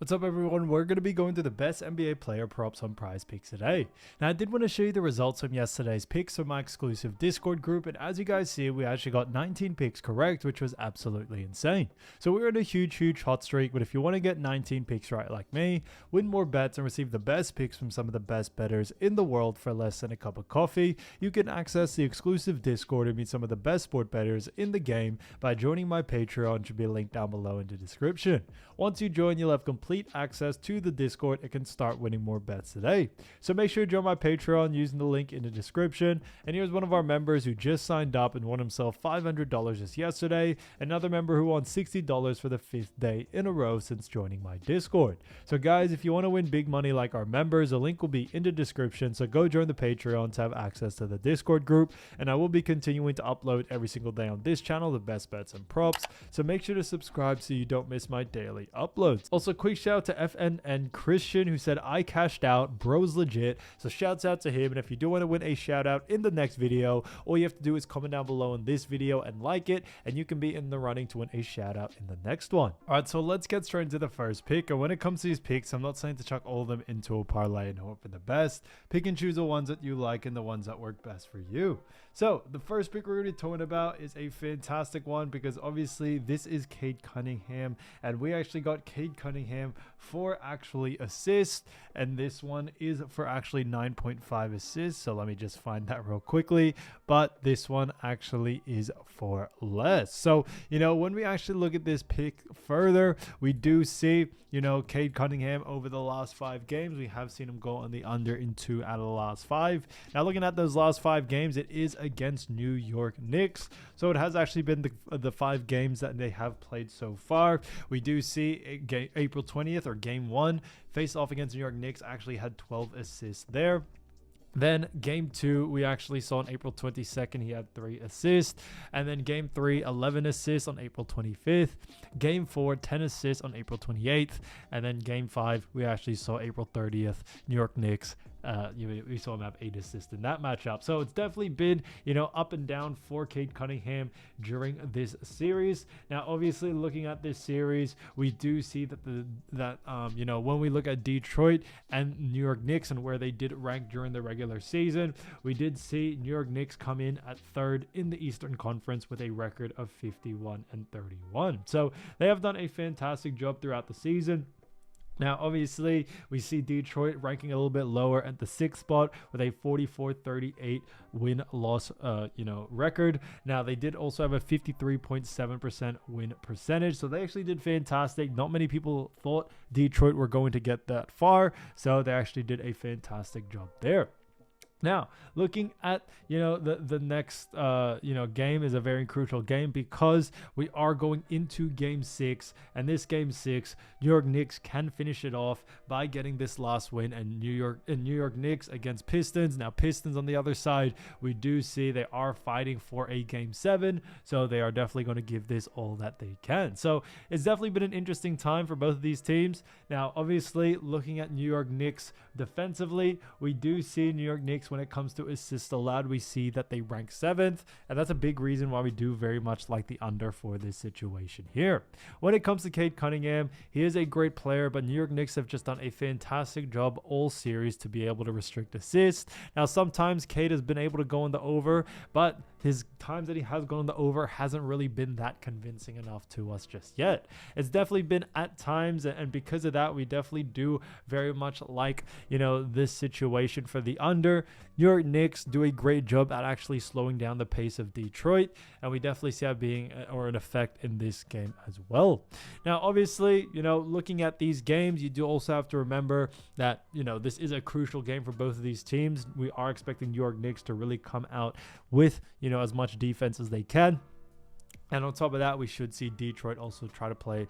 What's up everyone, we're going to be going through the best NBA player props on Prizepicks today. Now I did want to show you the results from yesterday's picks from my exclusive Discord group, and as you guys see we actually got 19 picks correct, which was absolutely insane. So we're in a huge hot streak, but if you want to get 19 picks right like me, win more bets and receive the best picks from some of the best bettors in the world for less than a cup of coffee, you can access the exclusive Discord and meet some of the best sport bettors in the game by joining my Patreon, which should be linked down below in the description. Once you join, you'll have complete access to the Discord and can start winning more bets today. So make sure to join my Patreon using the link in the description. And here's one of our members who just signed up and won himself $500 just yesterday. Another member who won $60 for the 5th day in a row since joining my Discord. So guys, if you want to win big money like our members, the link will be in the description. So go join the Patreon to have access to the Discord group. And I will be continuing to upload every single day on this channel the best bets and props. So make sure to subscribe so you don't miss my daily uploads. Also, quick shout out to FNN Christian who said I cashed out, bro's legit. So shouts out to him, and if you do want to win a shout out in the next video, all you have to do is comment down below in this video and like it, and you can be in the running to win a shout out in the next one. All right, so let's get straight into the first pick. And when it comes to these picks, I'm not saying to chuck all of them into a parlay and hope for the best. Pick and choose the ones that you like and the ones that work best for you. So the first pick we're going to be talking about is a fantastic one because obviously this is Cade Cunningham, and we actually got Cade Cunningham for actually assists, and this one is for actually 9.5 assists. So let me just find that real quickly, but this one actually is for less. So when we actually look at this pick further, we do see Cade Cunningham over the last 5 games, we have seen him go on the under in 2 out of the last 5. Now looking at those last 5 games, it is against New York Knicks, so it has actually been the 5 games that they have played so far. We do see April 20th or game 1 face off against New York Knicks actually had 12 assists there. Then game 2, we actually saw on April 22nd, he had 3 assists. And then game 3, 11 assists on April 25th. Game 4, 10 assists on April 28th. And then game 5, we actually saw April 30th, New York Knicks. We saw him have 8 assists in that matchup. So it's definitely been, up and down for Cade Cunningham during this series. Now, obviously, looking at this series, we do see that when we look at Detroit and New York Knicks and where they did rank during the regular season, we did see New York Knicks come in at 3rd in the Eastern Conference with a record of 51-31. So they have done a fantastic job throughout the season. Now, obviously, we see Detroit ranking a little bit lower at the 6th spot with a 44-38 win-loss, record. Now, they did also have a 53.7% win percentage, so they actually did fantastic. Not many people thought Detroit were going to get that far, so they actually did a fantastic job there. Now, looking at, the next, game is a very crucial game because we are going into game 6, and this game 6, New York Knicks can finish it off by getting this last win, and New York Knicks against Pistons. Now, Pistons on the other side, we do see they are fighting for a game 7, so they are definitely going to give this all that they can. So it's definitely been an interesting time for both of these teams. Now, obviously, looking at New York Knicks defensively, we do see New York Knicks when it comes to assists allowed, we see that they rank 7th, and that's a big reason why we do very much like the under for this situation here. When it comes to Cade Cunningham, he is a great player, but New York Knicks have just done a fantastic job all series to be able to restrict assists. Now, sometimes Cade has been able to go on the over, but his times that he has gone on the over hasn't really been that convincing enough to us just yet. It's definitely been at times, and because of that, we definitely do very much like, this situation for the under. New York Knicks do a great job at actually slowing down the pace of Detroit, and we definitely see that being an effect in this game as well. Now, obviously, looking at these games, you do also have to remember that, this is a crucial game for both of these teams. We are expecting New York Knicks to really come out with, as much defense as they can. And on top of that, we should see Detroit also try to play,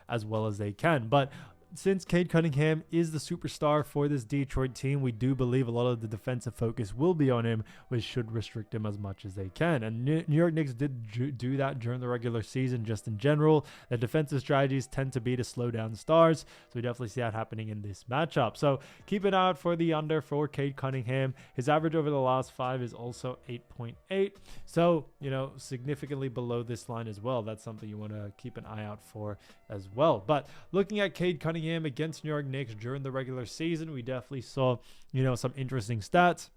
as well as they can. But since Cade Cunningham is the superstar for this Detroit team, we do believe a lot of the defensive focus will be on him, which should restrict him as much as they can. And New York Knicks did do that during the regular season just in general. The defensive strategies tend to be to slow down the stars, so we definitely see that happening in this matchup. So keep an eye out for the under for Cade Cunningham. His average over the last 5 is also 8.8, so significantly below this line as well. That's something you want to keep an eye out for as well. But looking at Cade Cunningham Cunningham against New York Knicks during the regular season, we definitely saw, some interesting stats.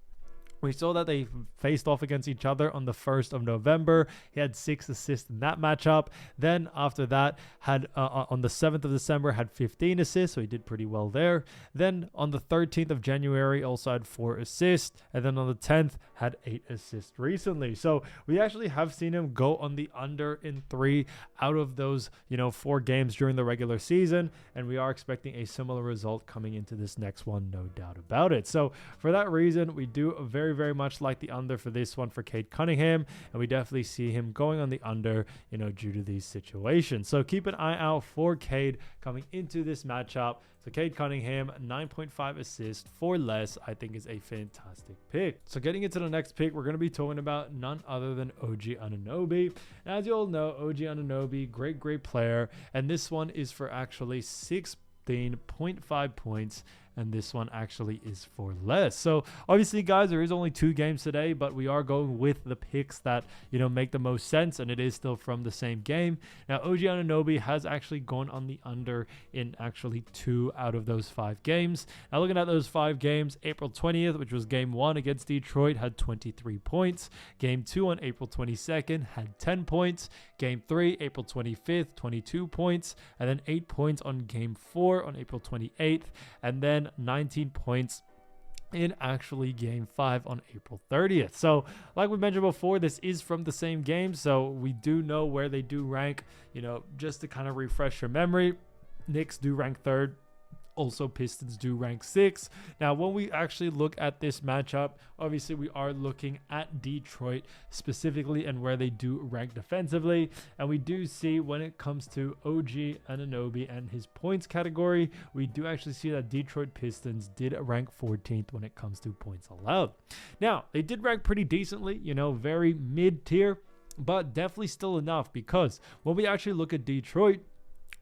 We saw that they faced off against each other on the 1st of November. He had 6 assists in that matchup. Then after that, had on the 7th of December, had 15 assists, so he did pretty well there. Then on the 13th of January, also had 4 assists. And then on the 10th, had 8 assists recently. So we actually have seen him go on the under in 3 out of those, 4 games during the regular season. And we are expecting a similar result coming into this next one, no doubt about it. So for that reason, we do very much like the under for this one for Cade Cunningham, and we definitely see him going on the under, due to these situations. So keep an eye out for Cade coming into this matchup. So Cade Cunningham, 9.5 assists for less, I think is a fantastic pick. So getting into the next pick, we're going to be talking about none other than OG Anunoby. And as you all know, OG Anunoby, great player, and this one is for actually 16.5 points, and this one actually is for less. So obviously, guys, there is only 2 games today, but we are going with the picks that, make the most sense, and it is still from the same game. Now, OG Anunoby has actually gone on the under in actually 2 out of those 5 games. Now, looking at those 5 games, April 20th, which was game 1 against Detroit, had 23 points. Game 2 on April 22nd had 10 points. Game 3, April 25th, 22 points. And then 8 points on game 4 on April 28th. And then 19 points in actually game 5 on April 30th. So like we mentioned before, this is from the same game, so we do know where they do rank. Just to kind of refresh your memory, Knicks do rank 3rd. Also, Pistons do rank 6. Now, when we actually look at this matchup, obviously we are looking at Detroit specifically and where they do rank defensively. And we do see when it comes to OG Anunoby and his points category, we do actually see that Detroit Pistons did rank 14th when it comes to points allowed. Now, they did rank pretty decently, very mid-tier, but definitely still enough, because when we actually look at Detroit,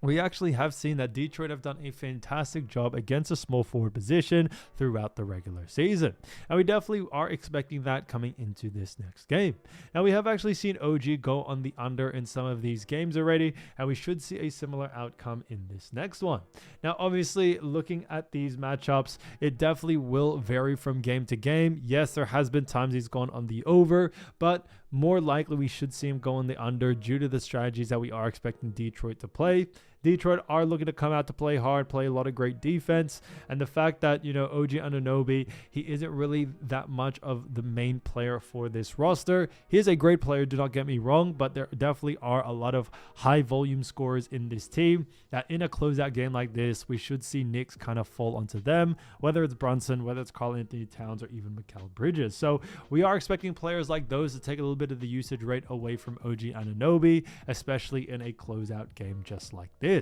we actually have seen that Detroit have done a fantastic job against a small forward position throughout the regular season. And we definitely are expecting that coming into this next game. Now, we have actually seen OG go on the under in some of these games already, and we should see a similar outcome in this next one. Now, obviously, looking at these matchups, it definitely will vary from game to game. Yes, there has been times he's gone on the over, but more likely we should see him go on the under due to the strategies that we are expecting Detroit to play. Detroit are looking to come out to play hard, play a lot of great defense. And the fact that, OG Anunoby, he isn't really that much of the main player for this roster. He is a great player, do not get me wrong, but there definitely are a lot of high volume scorers in this team that in a closeout game like this, we should see Knicks kind of fall onto them, whether it's Brunson, whether it's Karl-Anthony Towns, or even Mikal Bridges. So we are expecting players like those to take a little bit of the usage rate away from OG Anunoby, especially in a closeout game just like this.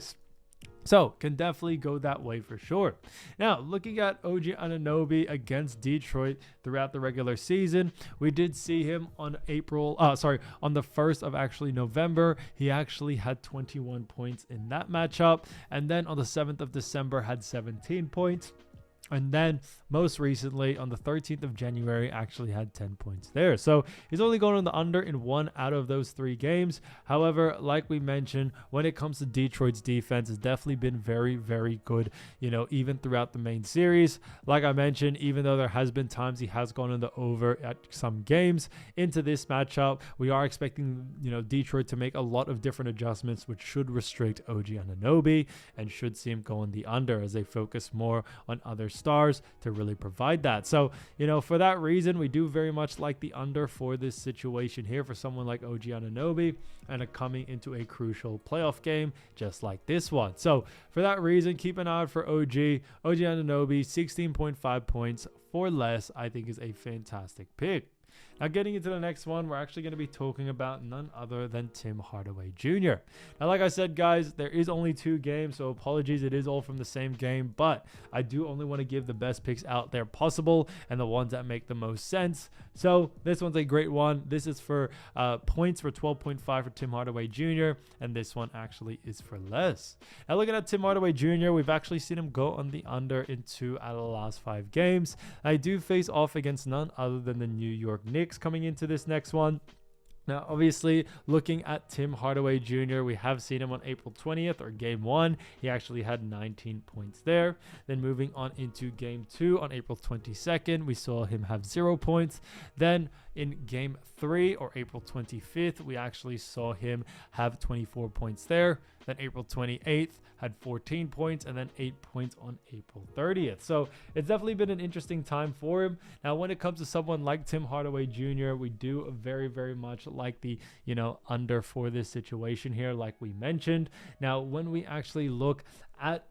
So can definitely go that way for sure. Now, looking at OG Anunoby against Detroit throughout the regular season, we did see him on the 1st of actually November. He actually had 21 points in that matchup. And then on the 7th of December had 17 points. And then most recently on the 13th of January actually had 10 points there. So he's only going on the under in 1 out of those 3 games. However, like we mentioned, when it comes to Detroit's defense, it's definitely been very good, even throughout the main series. Like I mentioned, even though there has been times he has gone on the over at some games, into this matchup, we are expecting, Detroit to make a lot of different adjustments, which should restrict OG Anunoby and should see him go on the under as they focus more on other stars to really provide that. So, for that reason, we do very much like the under for this situation here for someone like OG Anunoby and coming into a crucial playoff game just like this one. So for that reason, keep an eye out for OG Anunoby. 16.5 points for less, I think, is a fantastic pick. Now, getting into the next one, we're actually going to be talking about none other than Tim Hardaway Jr. Now, like I said, guys, there is only 2 games, so apologies. It is all from the same game, but I do only want to give the best picks out there possible and the ones that make the most sense. So this one's a great one. This is for points for 12.5 for Tim Hardaway Jr., and this one actually is for less. Now, looking at Tim Hardaway Jr., we've actually seen him go on the under in 2 out of the last 5 games. I do face off against none other than the New York Knicks coming into this next one. Now, obviously, looking at Tim Hardaway Jr., we have seen him on April 20th or game 1. He actually had 19 points there. Then moving on into game 2 on April 22nd, we saw him have 0 points. Then in game 3 or April 25th, we actually saw him have 24 points there. Then April 28th had 14 points, and then 8 points on April 30th. So it's definitely been an interesting time for him. Now, when it comes to someone like Tim Hardaway Jr., we do very, very much like the, under for this situation here, like we mentioned. Now, when we actually look at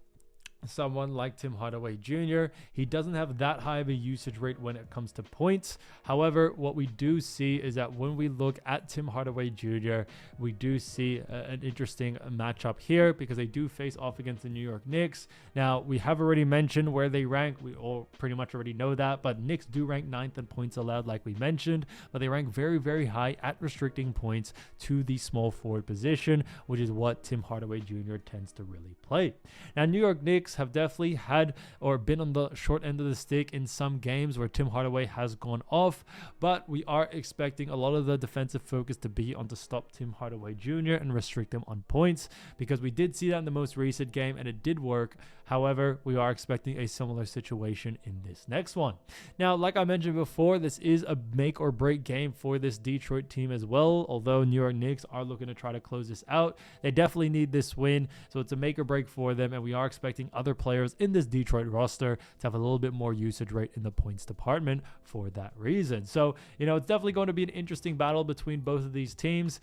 someone like Tim Hardaway Jr., he doesn't have that high of a usage rate when it comes to points. However, what we do see is that when we look at Tim Hardaway Jr., we do see an interesting matchup here because they do face off against the New York Knicks. Now, we have already mentioned where they rank. We all pretty much already know that, but Knicks do rank 9th in points allowed, like we mentioned, but they rank very, very high at restricting points to the small forward position, which is what Tim Hardaway Jr. tends to really play. Now, New York Knicks have definitely had or been on the short end of the stick in some games where Tim Hardaway has gone off, but we are expecting a lot of the defensive focus to be on to stop Tim Hardaway Jr. and restrict him on points, because we did see that in the most recent game and it did work. However, we are expecting a similar situation in this next one. Now, like I mentioned before, this is a make or break game for this Detroit team as well. Although New York Knicks are looking to try to close this out, they definitely need this win. So it's a make or break for them. And we are expecting other players in this Detroit roster to have a little bit more usage rate in the points department for that reason. So, it's definitely going to be an interesting battle between both of these teams,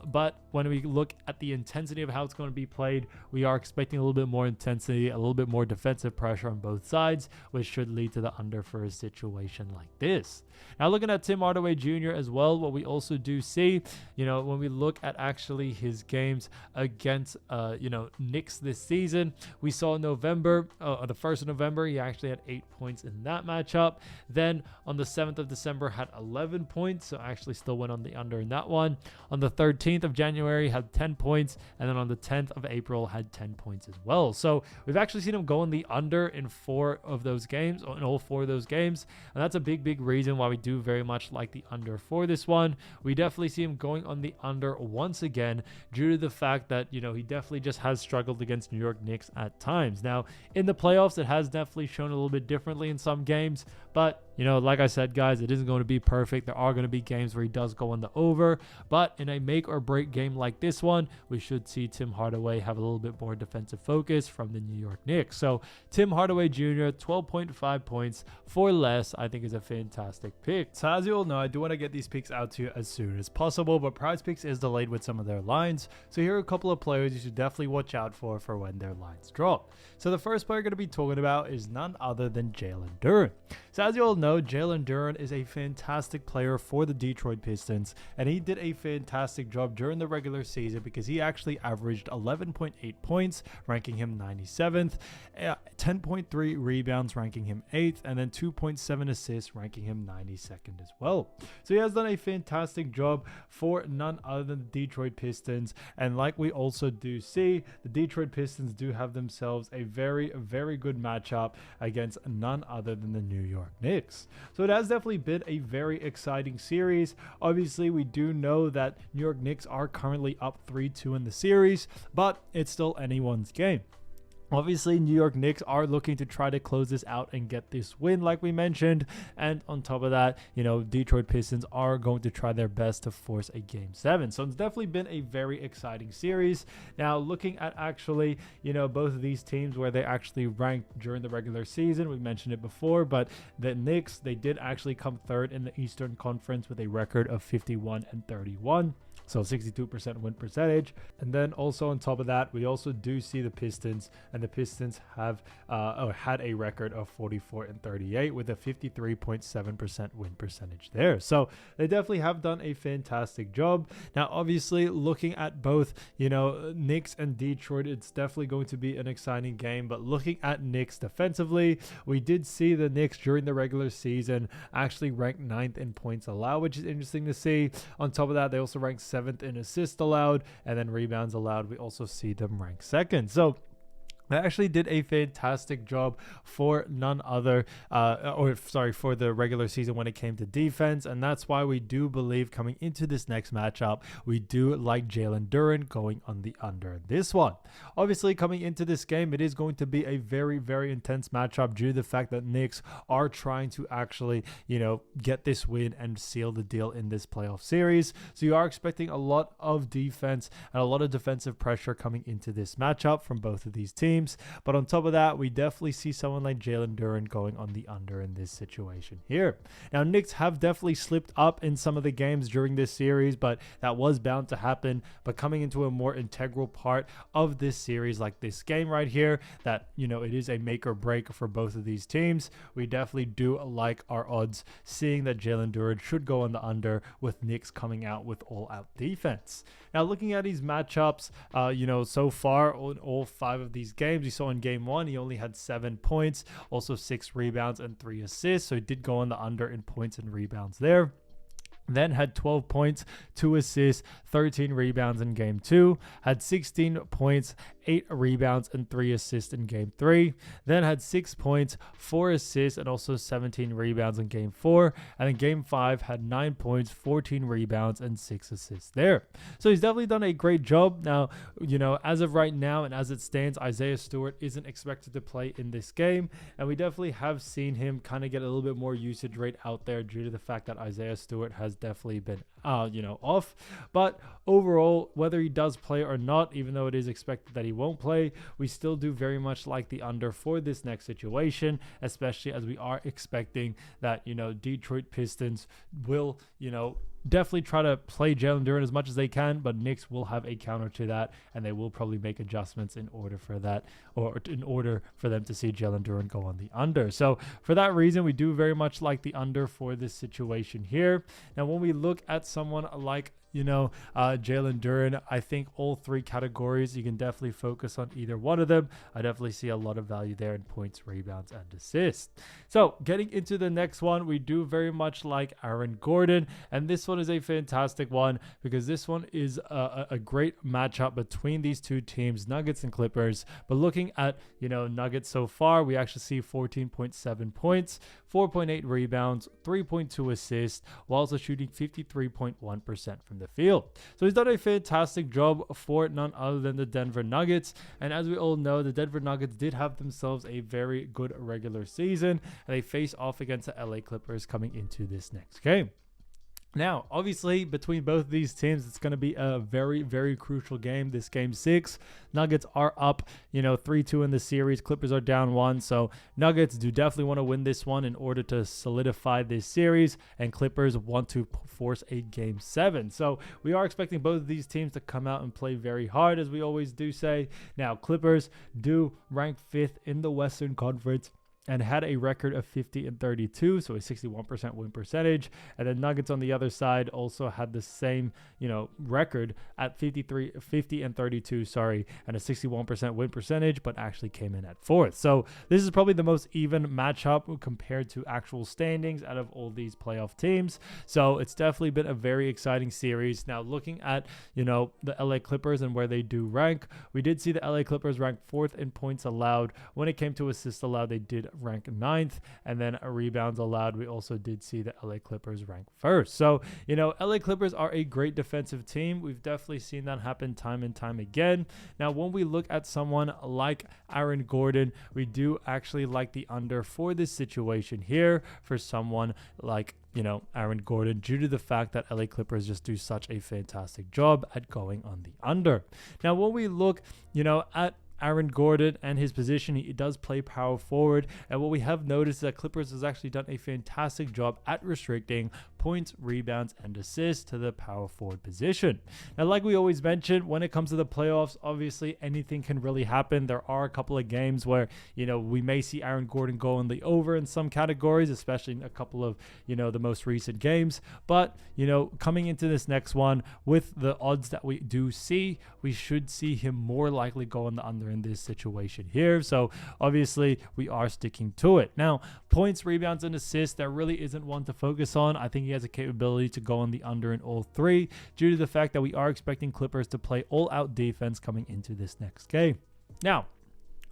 but when we look at the intensity of how it's going to be played, we are expecting a little bit more intensity, a little bit more defensive pressure on both sides, which should lead to the under for a situation like this. Now, looking at Tim Hardaway Jr. as well, what we also do see, when we look at actually his games against, Knicks this season, we saw November, the 1st of November, he actually had 8 points in that matchup. Then on the 7th of December, had 11 points, so actually still went on the under in that one. On the 13th of January, had 10 points, and then on the 10th of April, had 10 points as well. So we've actually seen him go on the under in 4 of those games, in all 4 of those games, and that's a big reason why we do very much like the under for this one. We definitely see him going on the under once again due to the fact that, he definitely just has struggled against New York Knicks at times. Now, in the playoffs, it has definitely shown a little bit differently in some games, but like I said, guys, it isn't going to be perfect. There are going to be games where he does go on the over, but in a make or break game like this one, we should see Tim Hardaway have a little bit more defensive focus from the New York Knicks. So Tim Hardaway Jr., 12.5 points for less, I think is a fantastic pick. So as you all know, I do want to get these picks out to you as soon as possible, but Prizepicks is delayed with some of their lines. So here are a couple of players you should definitely watch out for when their lines drop. So the first player I'm going to be talking about is none other than Jalen Duren. So as you all know, Jalen Duren is a fantastic player for the Detroit Pistons, and he did a fantastic job during the regular season because he actually averaged 11.8 points, ranking him 97th, 10.3 rebounds, ranking him 8th, and then 2.7 assists, ranking him 92nd as well. So he has done a fantastic job for none other than the Detroit Pistons, and like we also do see, the Detroit Pistons do have themselves a very, very good matchup against none other than the New York Knicks. So it has definitely been a very exciting series. Obviously, we do know that New York Knicks are currently up 3-2 in the series, but it's still anyone's game. Obviously, New York Knicks are looking to try to close this out and get this win, like we mentioned. And on top of that, Detroit Pistons are going to try their best to force a Game 7. So it's definitely been a very exciting series. Now, looking at actually, both of these teams where they actually ranked during the regular season, we mentioned it before, but the Knicks, they did actually come 3rd in the Eastern Conference with a record of 51-31. So 62% win percentage. And then also on top of that, we also do see the Pistons, and the Pistons have had a record of 44-38 with a 53.7% win percentage there. So they definitely have done a fantastic job. Now, obviously, looking at both, Knicks and Detroit, it's definitely going to be an exciting game. But looking at Knicks defensively, we did see the Knicks during the regular season actually ranked 9th in points allowed, which is interesting to see. On top of that, they also ranked 7th in assists allowed, and then rebounds allowed, we also see them ranked 2nd. So They actually did a fantastic job for none other, for the regular season when it came to defense. And that's why we do believe coming into this next matchup, we do like Jalen Duren going on the under in this one. Obviously, coming into this game, it is going to be a very, very intense matchup due to the fact that Knicks are trying to actually, get this win and seal the deal in this playoff series. So you are expecting a lot of defense and a lot of defensive pressure coming into this matchup from both of these teams. But on top of that, we definitely see someone like Jalen Duren going on the under in this situation here. Now, Knicks have definitely slipped up in some of the games during this series, but that was bound to happen. But coming into a more integral part of this series, like this game right here, that, it is a make or break for both of these teams, we definitely do like our odds, seeing that Jalen Duren should go on the under with Knicks coming out with all-out defense. Now, looking at these matchups, so far on all 5 of these games, you saw in game 1, he only had 7 points, also 6 rebounds and 3 assists. So he did go on the under in points and rebounds there. Then had 12 points, 2 assists, 13 rebounds in game 2, had 16 points, 8 rebounds, and 3 assists in game 3. Then had 6 points, 4 assists, and also 17 rebounds in game 4. And in game 5, had 9 points, 14 rebounds, and 6 assists there. So he's definitely done a great job. Now, as of right now and as it stands, Isaiah Stewart isn't expected to play in this game. And we definitely have seen him kind of get a little bit more usage rate out there due to the fact that Isaiah Stewart has definitely been off. But overall, whether he does play or not, even though it is expected that he won't play, we still do very much like the under for this next situation, especially as we are expecting that Detroit Pistons will definitely try to play Jalen Duren as much as they can, but Knicks will have a counter to that, and they will probably make adjustments in order for that, or in order for them to see Jalen Duren go on the under. So for that reason, we do very much like the under for this situation here. Now, when we look at someone like Jalen Duren, I think all 3 categories, you can definitely focus on either one of them. I definitely see a lot of value there in points, rebounds, and assists. So getting into the next one, we do very much like Aaron Gordon, and this one is a fantastic one because this one is a great matchup between these 2 teams, Nuggets and Clippers. But looking at, Nuggets so far, we actually see 14.7 points, 4.8 rebounds, 3.2 assists, while also shooting 53.1% from the field. So he's done a fantastic job for none other than the Denver Nuggets. And as we all know, the Denver Nuggets did have themselves a very good regular season, and they face off against the LA Clippers coming into this next game. Now, obviously, between both of these teams, it's going to be a very, very crucial game. This game 6, Nuggets are up, 3-2 in the series. Clippers are down 1. So Nuggets do definitely want to win this one in order to solidify this series. And Clippers want to force a game 7. So we are expecting both of these teams to come out and play very hard, as we always do say. Now, Clippers do rank 5th in the Western Conference and had a record of 50-32, so a 61% win percentage. And then Nuggets on the other side also had the same, record at 50-32, and a 61% win percentage, but actually came in at 4th. So this is probably the most even matchup compared to actual standings out of all these playoff teams. So it's definitely been a very exciting series. Now, looking at, the LA Clippers and where they do rank, we did see the LA Clippers rank 4th in points allowed. When it came to assists allowed, they did rank 9th, and then rebounds allowed, we also did see the LA Clippers rank 1st. So, LA Clippers are a great defensive team. We've definitely seen that happen time and time again. Now, when we look at someone like Aaron Gordon, we do actually like the under for this situation here for someone like Aaron Gordon, due to the fact that LA Clippers just do such a fantastic job at going on the under. Now, when we look, at Aaron Gordon and his position, he does play power forward, and what we have noticed is that Clippers has actually done a fantastic job at restricting points, rebounds, and assists to the power forward position. Now, like we always mention, when it comes to the playoffs, obviously anything can really happen. There are a couple of games where we may see Aaron Gordon go on the over in some categories, especially in a couple of the most recent games. But coming into this next one, with the odds that we do see, we should see him more likely go on the under in this situation here. So obviously we are sticking to it. Now, points, rebounds, and assists, there really isn't one to focus on. I think he has a capability to go on the under in all 3 due to the fact that we are expecting Clippers to play all out defense coming into this next game. Now,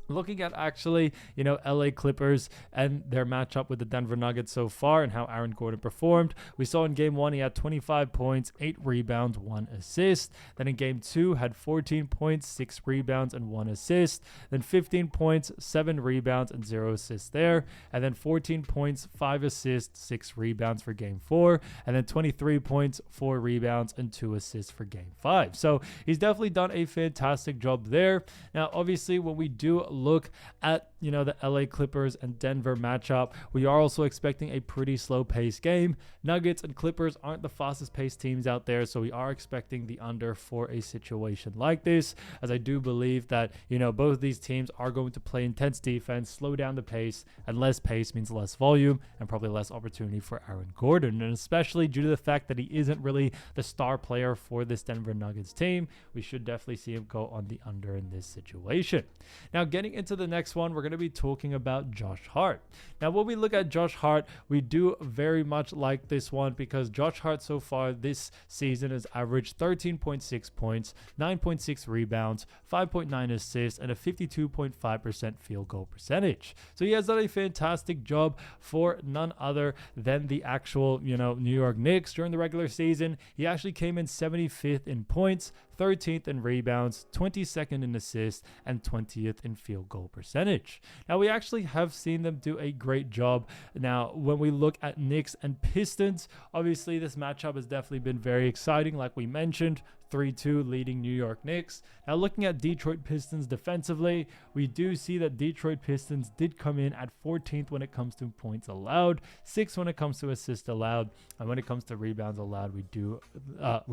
Looking at actually, LA Clippers and their matchup with the Denver Nuggets so far and how Aaron Gordon performed, we saw in game 1 he had 25 points, 8 rebounds, 1 assist. Then in game 2 had 14 points, 6 rebounds, and 1 assist. Then 15 points, 7 rebounds, and 0 assists there. And then 14 points, 5 assists, 6 rebounds for game 4. And then 23 points, 4 rebounds, and 2 assists for game 5. So he's definitely done a fantastic job there. Now, obviously, when we do look at the LA Clippers and Denver matchup, we are also expecting a pretty slow paced game. Nuggets and Clippers aren't the fastest paced teams out there, so we are expecting the under for a situation like this, as I do believe that both of these teams are going to play intense defense, slow down the pace, and less pace means less volume and probably less opportunity for Aaron Gordon. And especially due to the fact that he isn't really the star player for this Denver Nuggets team, we should definitely see him go on the under in this situation. Now, getting into the next one, we're going to be talking about Josh Hart. Now, when we look at Josh Hart, we do very much like this one because Josh Hart so far this season has averaged 13.6 points, 9.6 rebounds, 5.9 assists, and a 52.5% field goal percentage. So he has done a fantastic job for none other than the actual, New York Knicks during the regular season. He actually came in 75th in points, 13th in rebounds, 22nd in assists, and 20th in field goal percentage. Now, we actually have seen them do a great job. Now, when we look at Knicks and Pistons, obviously this matchup has definitely been very exciting, like we mentioned. 3-2 leading New York Knicks. Now, looking at Detroit Pistons defensively, we do see that Detroit Pistons did come in at 14th when it comes to points allowed, 6th when it comes to assists allowed, and when it comes to rebounds allowed, we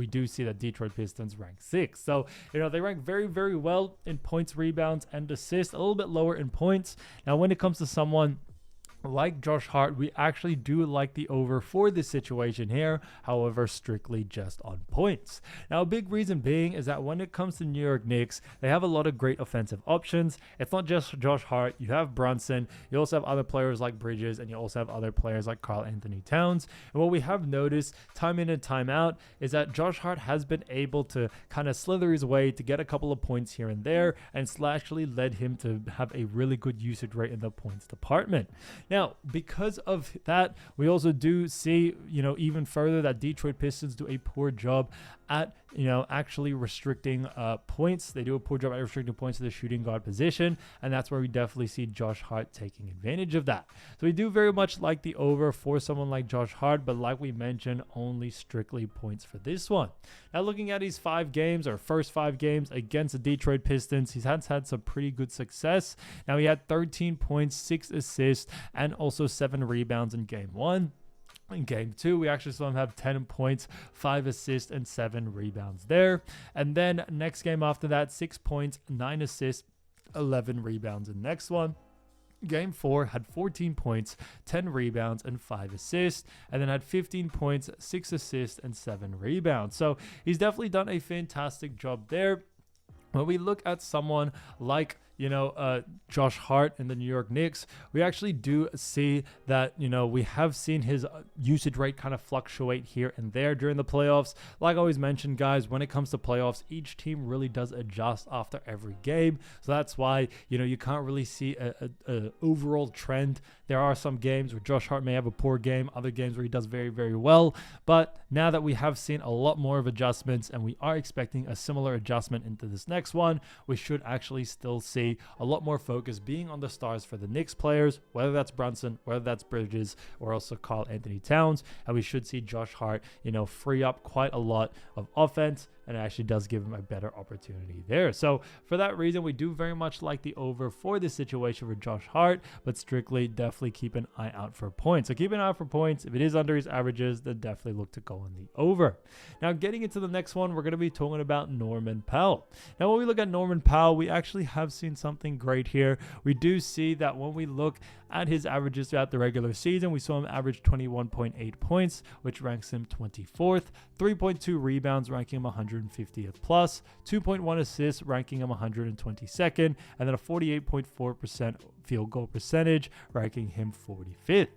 do see that Detroit Pistons rank 6th. So, they rank very, very well in points, rebounds, and assists, a little bit lower in points. Now, when it comes to someone like Josh Hart, we actually do like the over for this situation here, however, strictly just on points. Now, a big reason being is that when it comes to New York Knicks, they have a lot of great offensive options. It's not just Josh Hart. You have Brunson. You also have other players like Bridges, and you also have other players like Karl-Anthony Towns. And what we have noticed time in and time out is that Josh Hart has been able to kind of slither his way to get a couple of points here and there, and it's actually led him to have a really good usage rate in the points department. Now, because of that, we also do see, even further that Detroit Pistons do a poor job at, actually restricting points. They do a poor job at restricting points to the shooting guard position, and that's where we definitely see Josh Hart taking advantage of that. So we do very much like the over for someone like Josh Hart, but like we mentioned, only strictly points for this one. Now, looking at his first 5 games against the Detroit Pistons, he's had some pretty good success. Now, he had 13 points, 6 assists, and also 7 rebounds in game 1. In game 2, we actually saw him have 10 points, 5 assists, and 7 rebounds there. And then next game after that, 6 points, 9 assists, 11 rebounds in the next one. Game 4 had 14 points, 10 rebounds, and 5 assists, and then had 15 points, 6 assists, and 7 rebounds. So he's definitely done a fantastic job there. When we look at someone like Josh Hart in the New York Knicks, we actually do see that, we have seen his usage rate kind of fluctuate here and there during the playoffs. Like I always mentioned, guys, when it comes to playoffs, each team really does adjust after every game. So that's why, you can't really see a overall trend. There are some games where Josh Hart may have a poor game, other games where he does very, very well. But now that we have seen a lot more of adjustments and we are expecting a similar adjustment into this next one, we should actually still see a lot more focus being on the stars for the Knicks players, whether that's Brunson, whether that's Bridges, or also Karl-Anthony Towns. And we should see Josh Hart, free up quite a lot of offense, and it actually does give him a better opportunity there. So for that reason, we do very much like the over for this situation for Josh Hart, but strictly definitely keep an eye out for points. So keep an eye out for points. If it is under his averages, then definitely look to go on the over. Now, getting into the next one, we're going to be talking about Norman Powell. Now, when we look at Norman Powell, we actually have seen something great here. We do see that when we look at his averages throughout the regular season, we saw him average 21.8 points, which ranks him 24th, 3.2 rebounds, ranking him 150th plus, 2.1 assists, ranking him 122nd, and then a 48.4% field goal percentage, ranking him 45th.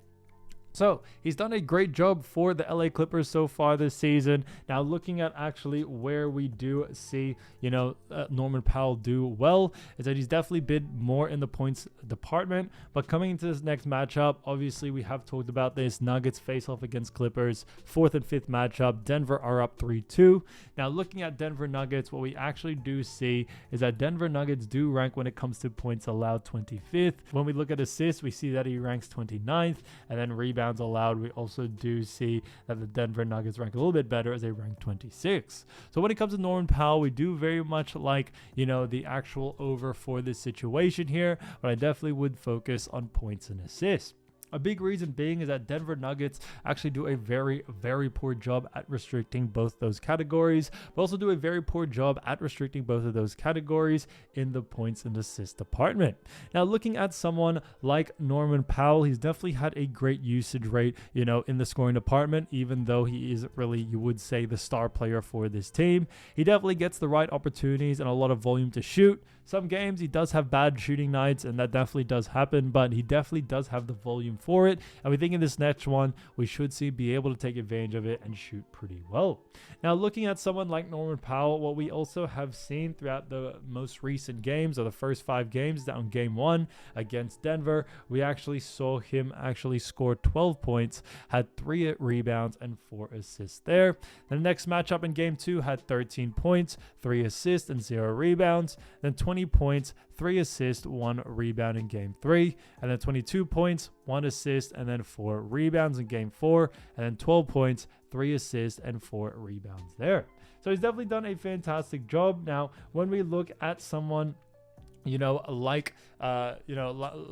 So he's done a great job for the LA Clippers so far this season. Now looking at actually where we do see, Norman Powell do well is that he's definitely been more in the points department. But coming into this next matchup, obviously we have talked about this. Nuggets face off against Clippers, 4th and 5th matchup. Denver are up 3-2. Now looking at Denver Nuggets, what we actually do see is that Denver Nuggets do rank when it comes to points allowed 25th. When we look at assists, we see that he ranks 29th, and then rebounds allowed, we also do see that the Denver Nuggets rank a little bit better as they rank 26. So when it comes to Norman Powell, we do very much like, the actual over for this situation here, but I definitely would focus on points and assists. A big reason being is that Denver Nuggets actually do a very, very poor job at restricting both those categories, but also do a very poor job at restricting both of those categories in the points and assist department. Now, looking at someone like Norman Powell, he's definitely had a great usage rate, in the scoring department, even though he isn't really, you would say, the star player for this team. He definitely gets the right opportunities and a lot of volume to shoot. Some games he does have bad shooting nights, and that definitely does happen, but he definitely does have the volume for it. And we think in this next one, we should be able to take advantage of it and shoot pretty well. Now, looking at someone like Norman Powell, what we also have seen throughout the most recent games, or the first 5 games, down game 1 against Denver, we actually saw him actually score 12 points, had 3 rebounds and 4 assists there. The next matchup in game 2 had 13 points, 3 assists and 0 rebounds. Then 20 points, 3 assists, 1 rebound in game 3, and then 22 points, 1 assist, and then 4 rebounds in game 4, and then 12 points, 3 assists, and 4 rebounds there. So he's definitely done a fantastic job. Now, when we look at someone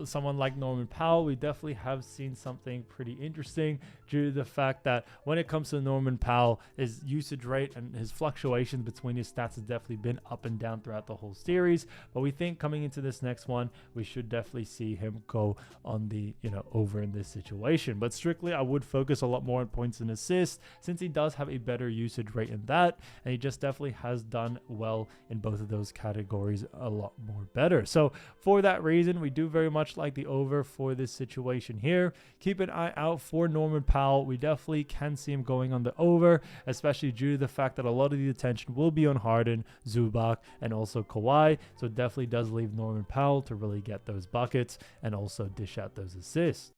someone like Norman Powell, we definitely have seen something pretty interesting due to the fact that when it comes to Norman Powell, his usage rate and his fluctuations between his stats has definitely been up and down throughout the whole series. But we think coming into this next one, we should definitely see him go on the, over in this situation. But strictly, I would focus a lot more on points and assists since he does have a better usage rate in that. And he just definitely has done well in both of those categories a lot more better. So for that reason, we do very much like the over for this situation here. Keep an eye out for Norman Powell. We definitely can see him going on the over, especially due to the fact that a lot of the attention will be on Harden, Zubac, and also Kawhi. So it definitely does leave Norman Powell to really get those buckets and also dish out those assists.